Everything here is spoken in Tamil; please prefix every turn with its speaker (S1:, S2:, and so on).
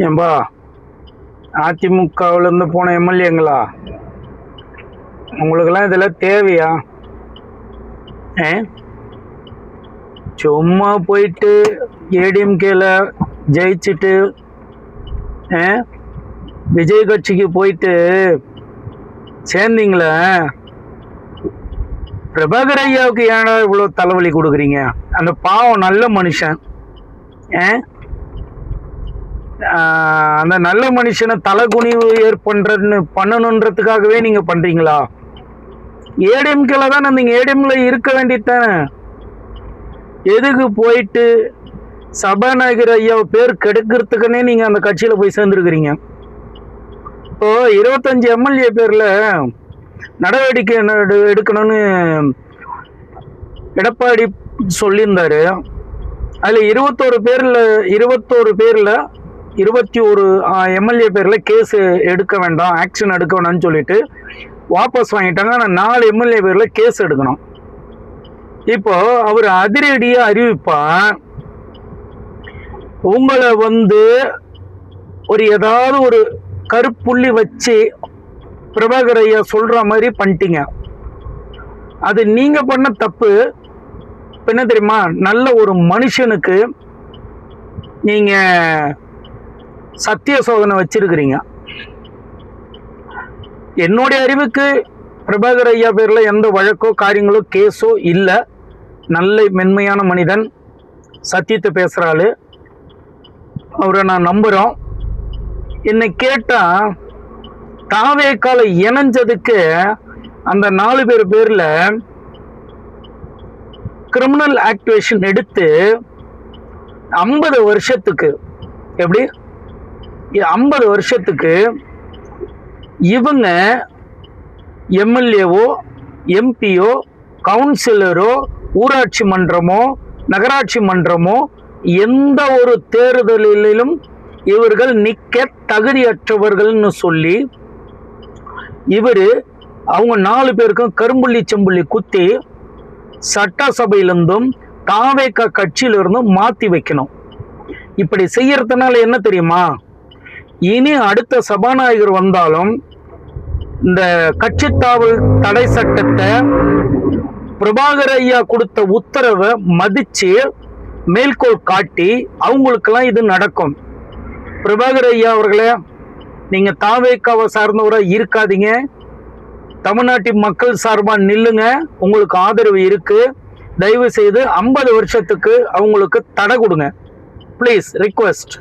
S1: ஏன்பா அதிமுகவிலேருந்து போன எம்எல்ஏங்களா, உங்களுக்கெல்லாம் இதெல்லாம் தேவையா? சும்மா போயிட்டு ஏடிஎம்கேல ஜெயிச்சுட்டு விஜய் கட்சிக்கு போயிட்டு சேர்ந்தீங்களே, பிரபாகர் ஐயாவுக்கு ஏன்னா இவ்வளோ தலைவலி கொடுக்குறீங்க? அந்த பாவம் நல்ல மனுஷன். அந்த நல்ல மனுஷனை தலைகுனிவு பண்ணணுன்றதுக்காகவே நீங்க பண்றீங்களா? ஏடிஎம்கேல தான் நீங்க ஏடிஎம்ல இருக்க வேண்டியதானே. எதுக்கு போயிட்டு சபாநாயகர் ஐயா பேர் கெடுக்கிறதுக்குன்னே நீங்க அந்த கட்சியில போய் சேர்ந்துருக்கிறீங்க. இப்போ 25 எம்எல்ஏ பேர்ல நடவடிக்கை எடுக்கணும்னு எடப்பாடி சொல்லியிருந்தாரு. அதுல 21 பேர்ல 21 எம்எல்ஏ பேர்ல கேஸ் எடுக்க வேண்டாம், ஆக்ஷன் எடுக்க வேண்டாம்னு சொல்லிட்டு வாபஸ் வாங்கிட்டாங்க. ஆனால் 4 எம்எல்ஏ பேர்ல கேஸ் எடுக்கணும். இப்போ அவர் அதிரடியா அறிவிப்பா, உங்களை ஏதாவது ஒரு கருப்புள்ளி வச்சு பிரபாகர் ஐயா சொல்ற மாதிரி பண்ணிட்டீங்க. அது நீங்க பண்ண தப்பு. என்ன தெரியுமா? நல்ல ஒரு மனுஷனுக்கு நீங்க சத்திய சோதனை வச்சிருக்கிறீங்க. என்னுடைய அறிவுக்கு பிரபாகர் ஐயா பேர்ல எந்த வழக்கோ காரியங்களோ கேஸோ இல்லை. நல்ல மென்மையான மனிதன், சத்தியத்தை பேசுறாரு, அவரை நான் நம்புறோம். என்னை கேட்டா தாவேக்கால இணைஞ்சதுக்கு அந்த 4 பேர்ல கிரிமினல் ஆக்டிவேஷன் எடுத்து 50 வருஷத்துக்கு, எப்படி 50 வருஷத்துக்கு இவங்க எம்எல்ஏவோ எம்பியோ கவுன்சிலரோ ஊராட்சி மன்றமோ நகராட்சி மன்றமோ எந்த ஒரு தேர்தலிலும் இவர்கள் நிற்க தகுதியற்றவர்கள்னு சொல்லி அவங்க 4 பேருக்கும் கரும்புள்ளி செம்புள்ளி குத்தி சட்டசபையிலிருந்தும் தாவேக கட்சியிலிருந்தும் மாத்தி வைக்கணும். இப்படி செய்யறதுனால என்ன தெரியுமா? இனி அடுத்த சபாநாயகர் வந்தாலும் இந்த கட்சி தாவல் தடை சட்டத்தை பிரபாகர் ஐயா கொடுத்த உத்தரவை மதிச்சு மேல்கோள் காட்டி அவங்களுக்கெல்லாம் இது நடக்கும். பிரபாகர் ஐயா அவர்களே, நீங்க தாவேக்காவை சார்ந்தவரா இருக்காதீங்க, தமிழ்நாட்டின் மக்கள் சார்பா நில்லுங்க, உங்களுக்கு ஆதரவு இருக்கு. தயவு செய்து 50 வருஷத்துக்கு அவங்களுக்கு தடை கொடுங்க. Please request.